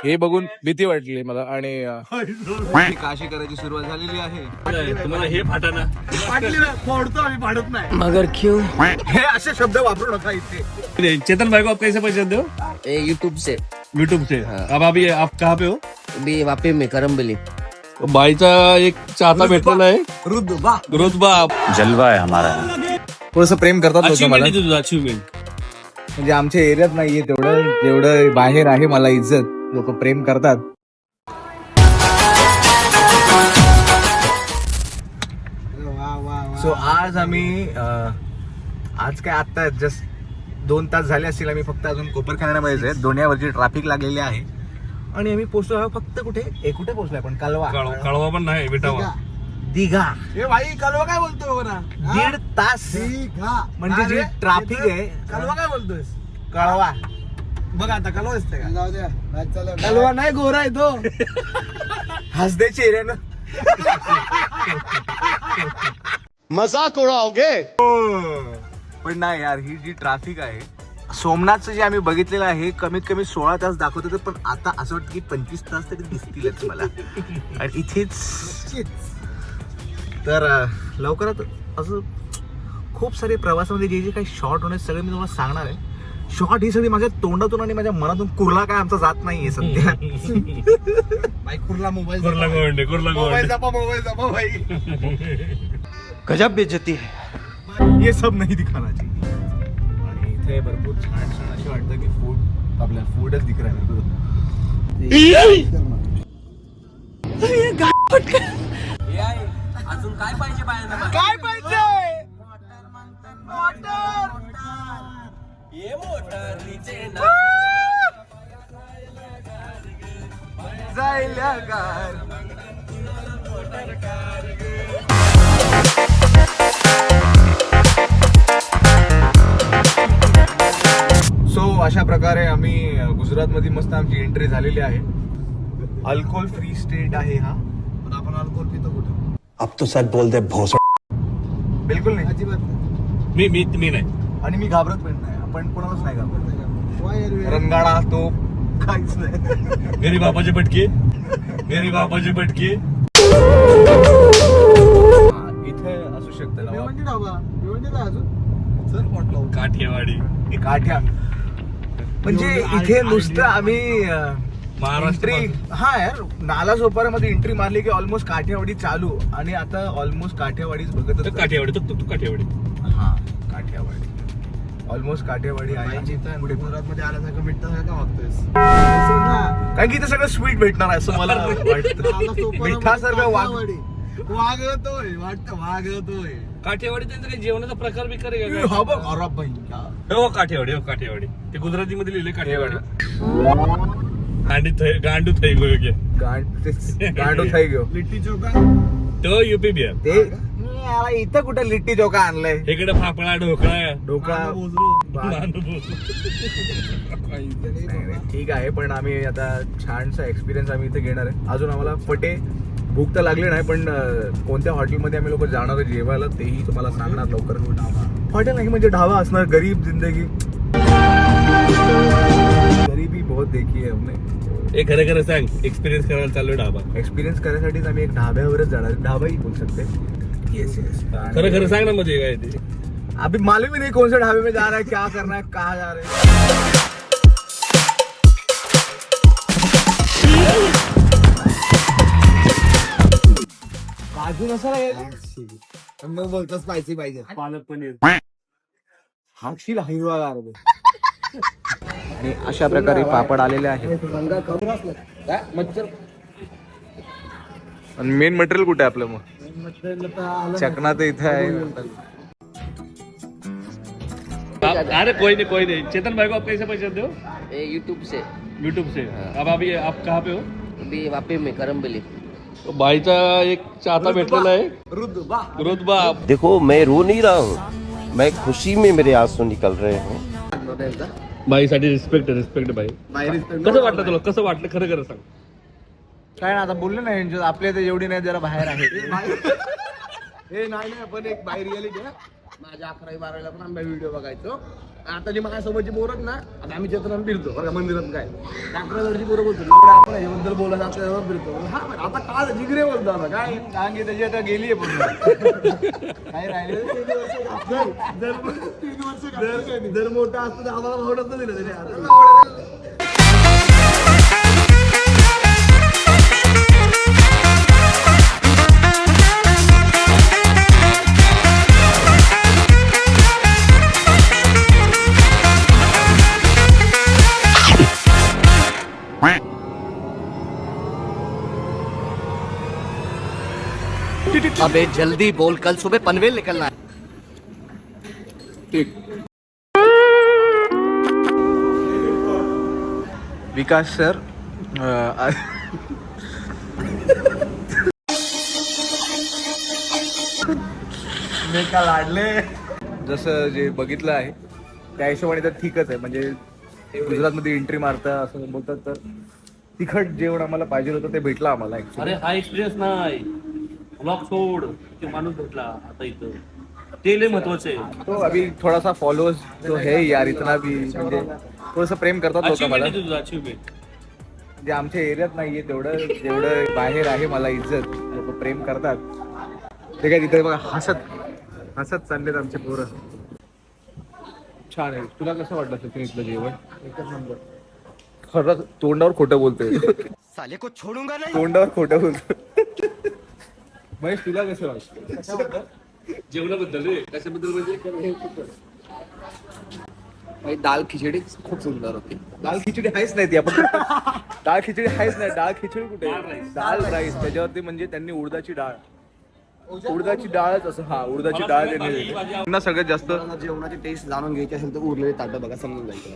हे बघून भीती वाटली मला आणि काशी करायची सुरुवात झालेली आहे. तुम्हाला हे फाटाना फोडतो आम्ही फाडत नाही. मगर क्यों? हे असे शब्द वापरू नका इथे. चेतन भाई को आप कैसे पहचान दो? यूट्यूब से. यूट्यूब से. अब अभी आप कहाँ पे हो? अभी वापी में करमबली. बाईचा एक चाहता भेटलेला आहे रुतबा. जलवा है हमारा. थोडस प्रेम करतात लोक मला, अचीवमेंट तुझं अचीवमेंट. म्हणजे आमच्या एरियात नाहीये तेवढं, जेवढं बाहेर आहे मला इज्जत, लोक प्रेम करतात. सो आज आम्ही आज काय आता जस्ट 2 तास झाले असतील, आम्ही फक्त अजून कोपरखान्यामध्येच आहे. दोन्हीवरची ट्रॅफिक लागलेली आहे आणि आम्ही पोहोचलो फक्त कुठे पोहोचलोय आपण कळवा. कळवा पण नाही बेटावा. दिघा. हे भाई कलवा काय बोलतोय ना? 1.5 तास म्हणजे जी ट्रॅफिक आहे. कलवा काय बोलतोयस? कळवा बघ आता कलवा दिसतंय का? कलवा नाही, गोरा आहे तो. हसदे चेहऱ्यानं. मजाक उडाओगे. पण नाही यार, ही जी ट्रॅफिक आहे, सोमनाथचं जे आम्ही बघितलेलं आहे कमीत कमी 16 तास दाखवत होते, पण आता असं वाटतं की 25 तास तरी दिसतीलच मला. आणि इथेच तर लवकरात असं खूप सारे प्रवासामध्ये जे जे काही शॉर्ट होणे सगळे मी तुम्हाला सांगणार आहे. शॉर्ट ही सगळी माझ्या तोंडातून आणि माझ्या मनातून कुर्ला काय आमचा जात नाहीये सध्या. भाई कुर्ला मोबाईल कुर्ला मोबाईल जपा भाई. गजब बेइज्जती है. ये सब नाही दिखाना चाहिए. आणि इथे भरपूर छान छान असे वाटतं की फूड, आपल्या फूडच दिख रहा है. अजून काय पाहिजे बायांना? काय पाहिजे? ये मोटर नीचे जायला गार. सो अशा प्रकारे आम्ही गुजरात मध्ये मस्त आमची एंट्री झालेली आहे. अल्कोहोल फ्री स्टेट आहे हा. पण आपण अल्कोहोल पितो कुठे? अब तो सच बोल दे भोस. बिलकुल नाही. अजिबात नाही. मी नाही. आणि मी घाबरत पण नाही. आपण कोणालाच नाही घाबरत. Why are you- रणगाडा तो काहीच नाही. मेरी बापाचे पटके. इथे असू शकतं भिवंडी ढाबा. भिवंडीला अजून चल पॉट लावू. काठियावाडी. काठ्या. म्हणजे इथे नुसतं आम्ही महाराष्ट्र. एंट्री, हा यार, नाला सोपारामध्ये एंट्री मारली की ऑलमोस्ट काठियावाडी चालू. आणि आता ऑलमोस्ट काठियावाडीच बघत होतो. काठियावाडी तू काठियावाडी. हा काठियावाडी, ऑलमोस्ट काठियावाडी आहे. गुजरात मध्ये आल्यासारखं मिठ्ठासारखं वागतोयस. कारण की इथे सगळं स्वीट भेटणार आहे असं मला वाटतं. मिठासारखं वागतोय वाटतं वागतोय. काठियावाडी त्यांचा काही जेवणाचा प्रकार बिकार आहे का? हा बघ, अरे बाई, हो काठियावाडी. ते गुजराती मध्ये लिहिले काठियावाडी. गांडू थई गयो. गांडो थाई गयो. लिट्टी चोखा. तो युपी बिहार. ते याला इथं कुठं लिट्टी चोखा आणलंय. इकडे फाफडा ढोकळा डोका. नानू. ठीक आहे, पण आम्ही आता छानसा एक्सपिरियन्स आम्ही इथे घेणार आहे. अजून आम्हाला पटे भूक तर लागली नाही, पण कोणत्या हॉटेलमध्ये आम्ही लोक जाणार आहे जेवायला तेही तुम्हाला सांगणार लवकर. हॉटेल नाही म्हणजे ढाबा असणार. गरीब जिंदगी, गरीबी बहुत देखी आहे हमने. एक खरं सांग, एक्सपिरियन्स करायला चाललोय ढाबा. एक्सपिरियन्स करण्यासाठीच आम्ही एक ढाब्यावरच जाणार. ढाबाही बोल सकते. येस. खरं सांग ना म्हणजे काय ते. अभी मालूम ही नहीं कौन से ढाबे में जा रहा है, क्या करना है, कहाँ जा रहे हैं. काजू नसला मग बोलतो स्पायसी पाहिजे. पालक पनीर. हाकशील हिरवागार. आणि अशा प्रकारे पापड आलेले आहेत. मच्छर. आणि मेन मटेरियल कुठे आहे आपलं मग? चकना तर इथे आहे. अरे कोई नहीं. चेतन भाई को आप कैसे पहचान दो? यूट्यूब से. यूट्यूब से. अब अभी आप कहाँ पे हो? अभी वापी में करमबली. बाईचा एक चाहता भेटलेला आहे रुतबा. देखो मैं रो नहीं रहा हूँ, मैं खुशी में मेरे आंसू निकल रहे हैं. बाईसाठी रिस्पेक्ट बाई. कसं वाटलं खरं सांग. काय ना आता बोलले ना यांच्यात आपल्या इथे एवढी नाही, जरा बाहेर आहे. हे नाही पण एक बाहेर रियालिटी आहे. माझ्या 11वी 12वीला पण आम्ही व्हिडिओ बघायचो. आता जी माझ्यासोबतची पोरं ना आता आम्ही चेतन फिरतो बघा मंदिरात काय अकरावरची पोरं बोलतो एवढं आपण याच्याबद्दल बोलत आपल्यावर फिरतो हा पण आता काल जिगरे बोलतो आता काय सांगे त्याची आता गेली आहे पूर्ण काय राहिले 3 वर्ष जर मोठा असतो तर आम्हाला आवडत दिलं त्याने अबे जल्दी बोल, कल सुबह पनवेल निकलना है. विकास सर मी का लाडले जसं जे बघितलं आहे त्या हिशोबाने तर ठीकच आहे. म्हणजे गुजरातमध्ये एंट्री मारता असं बोलतात तर तिखट जेवण आम्हाला पाहिजे होतं ते भेटलं आम्हाला actually. अरे हा एक्सपिरियन्स नाही, ब्लॉग सोड, ते माणूस भेटला आता इथं, ते लय महत्वाचं आहे. तो अभी थोड़ा सा फॉलोअर्स तो है यार इतना भी म्हणजे थोडंसं प्रेम करतात लोक मला. अचीवमेंट तुझं अचीवमेंट. जे आमच्या एरियात नाहीये तेवढं जेवढं बाहेर आहे मला इज्जत लोक प्रेम करतात ते काय तिथे बघा हसत हसत चाललेत आमचे पोरं. छान आहे. तुला कसं वाटलं सचिन इथलं जेवण? एकच नंबर. खरं तोंडावर खोटं बोलतोय. साले को छोडूंगा नहीं. तोंडावर खोटं बोलतोय. महेश तुला कसं वाटतं? जेवणाबद्दल रे, कशाबद्दल म्हणजे दाल खिचडी खूप सुंदर होती. दाल खिचडी आहेच नाही ती आपण दाल खिचडी आहेच नाही. डाळ खिचडी कुठे? दाल राईस त्याच्यावरती म्हणजे त्यांनी उडदाची डाळच असं हा उडदाची डाळ त्यांनी पुन्हा सगळ्यात जास्त जेवणाची टेस्ट जाणून घ्यायची असेल तर उरलेले ताटं बघा समजून जायचं.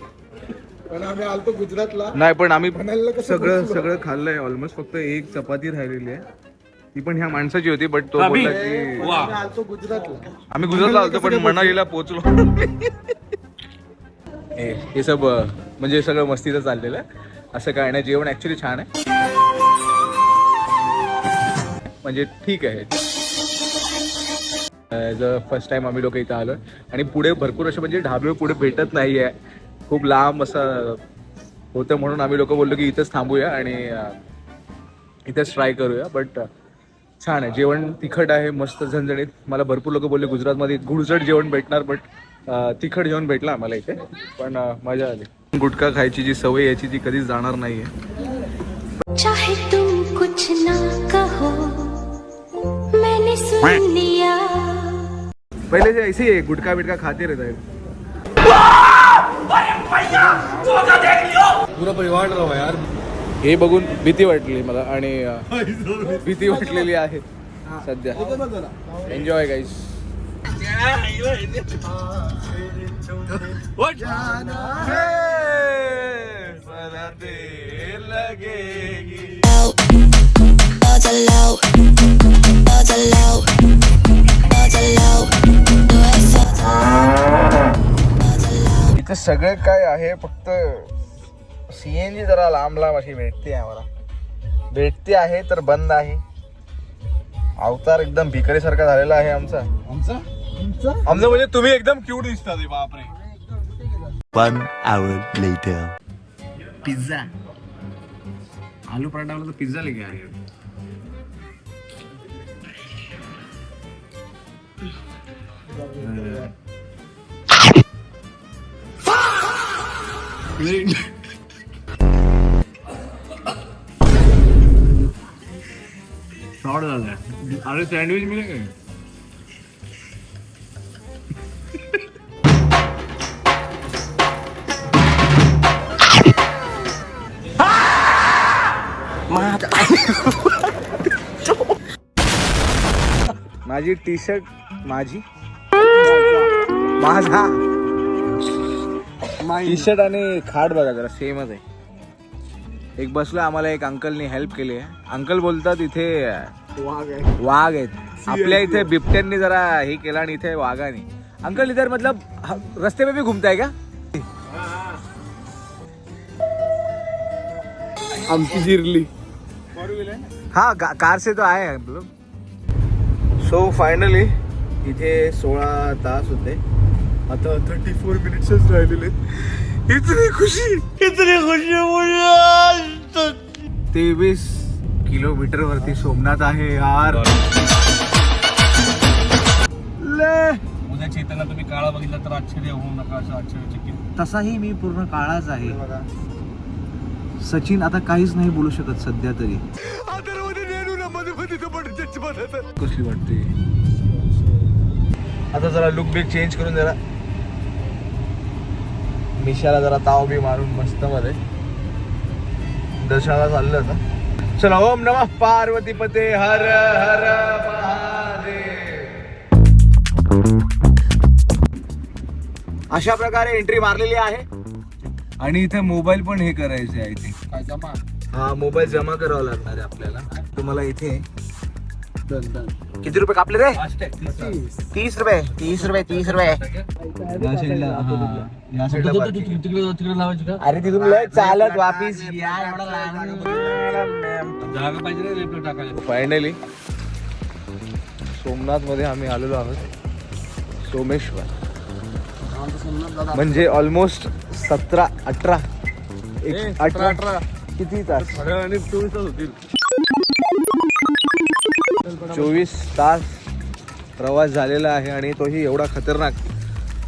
पण आम्ही आलतो गुजरातला नाही पण आम्ही सगळं खाल्लंय ऑलमोस्ट. फक्त एक चपाती राहिलेली आहे ती पण ह्या माणसाची होती बट तो बोलला की वा, आलतो गुजरातला. आम्ही गुजरातला आलतो पण मनालीला पोहोचलो. हे सब म्हणजे सगळं मस्तीचं चाललेलं आहे. असं काय नाही. जेवण ऍक्च्युली छान आहे म्हणजे ठीक आहे. फर्स्ट टाइम आम्ही लोक इथं आलो आणि पुढे भरपूर असे म्हणजे ढाबे पुढे भेटत नाही आहे. खूप लांब असं होतं म्हणून आम्ही लोक बोललो की इथंच थांबूया आणि इथंच ट्राय करूया. बट छान आहे जेवण. तिखट आहे मस्त झणझणीत. मला भरपूर लोक बोलले गुजरातमध्ये गुळचट जेवण भेटणार बट तिखट जेवण भेटलं आम्हाला इथे. पण मजा आली. गुटखा खायची जी सवय याची ती कधीच जाणार नाहीये. चाहे तुम कुछ ना कहो मैंने सुन लिया. पहले से ऐसे ही गुटखा बिटका खाते रहता है. पुरा परिवार राहा यार. हे बघून भीती वाटली मला आणि भीती वाटलेली आहे सध्या. Enjoy guys. इथे सगळे काय आहे फक्त सीएनजी जरा लांब लांब अशी भेटते आम्हाला. भेटते आहे तर बंद आहे. अवतार एकदम भिकारी सारखा झालेला आहे आमचा म्हणजे तुम्ही एकदम क्यूट दिसता. बापरे. 1 hour later. पिझ्झा आलू पराठा वाला तो पिझ्झा लेके आ रही है. शॉर्ट झाला. अरे सँडविच मिळेल का? माझी टी शर्ट माझा टी शर्ट आणि खाट बघा जरा सेमच आहे. एक बसलो आम्हाला एक अंकलने हेल्प केली आहे. अंकल बोलतात इथे वाघ आहेत. आपल्या इथे बिबट्यांनी जरा हे केलं आणि इथे वाघाने. अंकल इधर मतलब रस्ते पे भी घूमता है क्या? आमची जिरली. हाँ कार से तो आए मतलब. सो फायनली इथे 16 तास होते आता 34 मिनिट्सच राहिलेले. इतनी खुशी मुझे. 23 किलोमीटर वरती सोमनाथ आहे यार. उद्या चेतनला तुम्ही काळा बघितला तर आश्चर्य होऊ नका, असं आश्चर्यचकित. तसाही मी पूर्ण काळाच आहे. सचिन आता काहीच नाही बोलू शकत सध्या तरी. कशी वाटते आता जरा लुक बिक चेंज करून जरा मिशाला जरा ताव बी मारून मस्त मध्ये दर्शनाला चाललं होतं. चला ओम नमः पार्वती पते हर हर महादेव. अशा प्रकारे एंट्री मारलेली आहे आणि इथे मोबाईल पण हे करायचे आहे. इथे हा मोबाईल जमा करावा लागणार आहे आपल्याला. तुम्हाला इथे किती रुपये कापले रे? 30 रुपये. 30 रुपये. 30 रुपये. या साईडला तिकडे लावायची का? अरे तिथून लय चालत वापिस जागा पाहिजे रे लेफ्ट टाकायला. फायनली सोमनाथ मध्ये आम्ही आलेलो आहोत. सोमेश्वर म्हणजे ऑलमोस्ट 17-18 18 किती तास? आणि 24 तास होतील. 24 तास प्रवास झालेला आहे आणि तोही एवढा खतरनाक.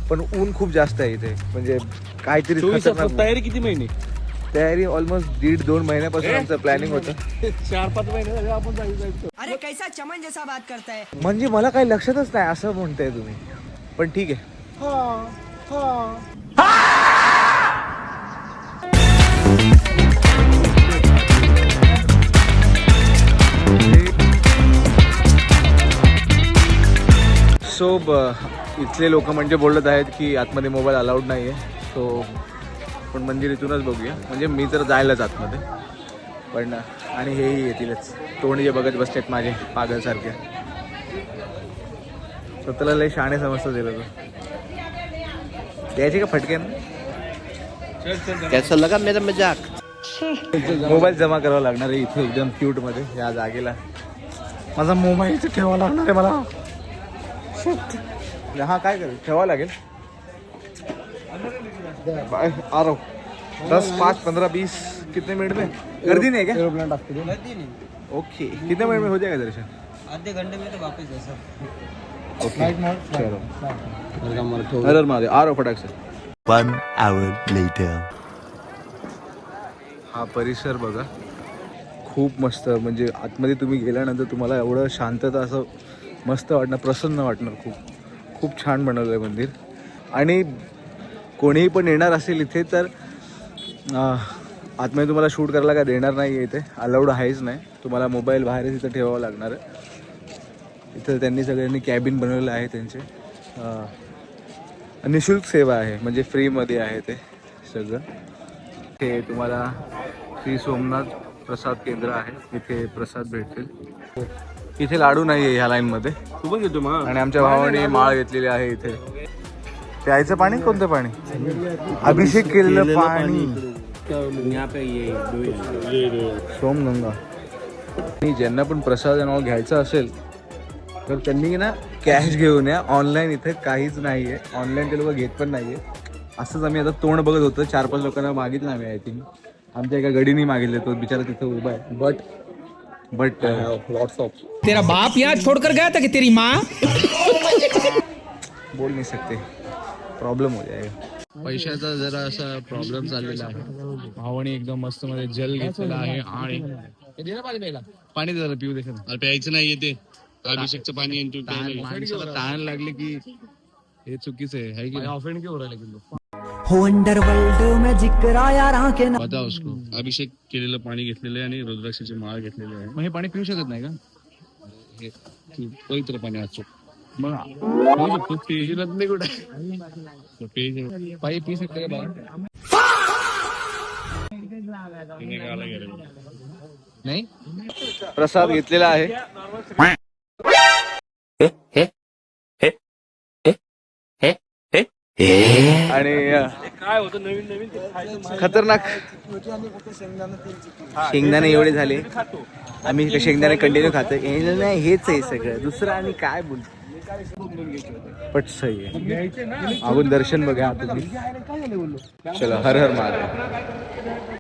पण ऊन खूप जास्त आहे इथे, म्हणजे काहीतरी खतरनाक. तयारी किती महिने? तयारी ऑलमोस्ट 1.5-2 महिन्यापासून आमचं प्लॅनिंग होतं. 4-5 महिने झाले आपण जायचं. अरे कैसा चमन जैसा बात करता है. म्हणजे मला काही लक्षातच नाही असं म्हणताय तुम्ही, पण ठीक आहे. सो इथले लोक म्हणजे बोलत आहेत की आतमध्ये मोबाईल अलाउड नाही आहे. सो पण मंदिर इथूनच बघूया. म्हणजे मी तर जायलाच आतमध्ये, पण आणि हेही येतीलच. तोंड जे बघत बसलेत माझे पागलसारखे. स्वतःला लय शाणे समजतं दिलं तर द्यायचे का फटक्यान. कैसा लगा मेरा मजाक? मोबाईल जमा करावा लागणार आहे इथे एकदम क्यूट मध्ये या जागेला. माझा मोबाईल इथे ठेवावा लागणार आहे मला. हा काय करेल ठेवावं लागेल. आ रहा 10, 5, 15, 20 कितने मिनट में? गर्दी नहीं है क्या? गर्दी नहीं. ओके. कितने मिनट में हो जाएगा दर्शन? आधे घंटे में तो वापस है सब. ओके चलो. हर महादेव. आ रहा फटाक से. 1 hour later. हा परिसर बघा खूप मस्त. म्हणजे आतमध्ये तुम्ही गेल्यानंतर तुम्हाला एवढं शांतता असं मस्त वाटणार, प्रसन्न वाटणार. खूप खूप छान बनवलं आहे मंदिर. आणि कोणीही पण येणार असेल इथे तर आतमध्ये तुम्हाला शूट करायला काय देणार नाही आहे. इथे अलाउड आहेच नाही. तुम्हाला मोबाईल बाहेरच इथं ठेवावं लागणार आहे. इथं त्यांनी सगळ्यांनी कॅबिन बनवलेलं आहे त्यांचे. निःशुल्क सेवा आहे, म्हणजे फ्रीमध्ये आहे ते सगळं. हे तुम्हाला श्री सोमनाथ प्रसाद केंद्र आहे. इथे प्रसाद भेटतील. इथे लाडू नाही आहे ह्या लाईनमध्ये. तू पण घेतो मग. आणि आमच्या भावाने माळ घेतलेली आहे इथे. प्यायचं पाणी कोणतं पाणी? अभिषेक केलेलं पाणी. सोमगंगा. आणि ज्यांना पण प्रसाद नाव घ्यायचा असेल तर त्यांनी ना कॅश घेऊन या. ऑनलाईन इथे काहीच नाही आहे. ऑनलाईन ते लोक घेत पण नाही आहे. असंच आम्ही आता तोंड बघत होतो. 4-5 लोकांना मागितलं आम्ही. आय थिंक आमच्या एका गडीने मागितले. तो बिचारा तिथं उभा आहे. But lots of. तेरा बाप यहाँ छोड़कर गया था कि तेरी माँ? बोल नाही सकते, प्रॉब्लेम हो जाएगा. पैशाचा जरा असा प्रॉब्लेम चाललेला आहे. भावाने एकदम मस्त मध्ये जल घेतलेला आहे. आणि पाणी जरा पिऊ दे. प्यायचं नाही येते अभिषेकचं पाणी. ताण लागले की हे चुकीचं आहे की ऑफेंड क्यों हो रहा है लेकिन लोग. हो अंडरवर्ल्ड में जिक्र आया रहा के बता उसको. अभिषेक केलेलं पाणी घेतलेलं आहे आणि रुद्राक्षाची माळ घेतलेली आहे. मग हे पाणी पिऊ शकत नाही का? हे पवित्र पाणी असतो. मग पेजलत नाही कुठे पायी पी शकते का नाही? प्रसाद घेतलेला आहे. आणि काय होतं नवीन नवीन खतरनाक शेंगदाणे एवढे झाले. आम्ही शेंगदाणे कंटिन्यू खातो. नाही हेच आहे सगळं. दुसरं आणि काय बोलतो. पट सही आहे. मागून दर्शन बघा तुम्ही. चला, हर हर महादेव.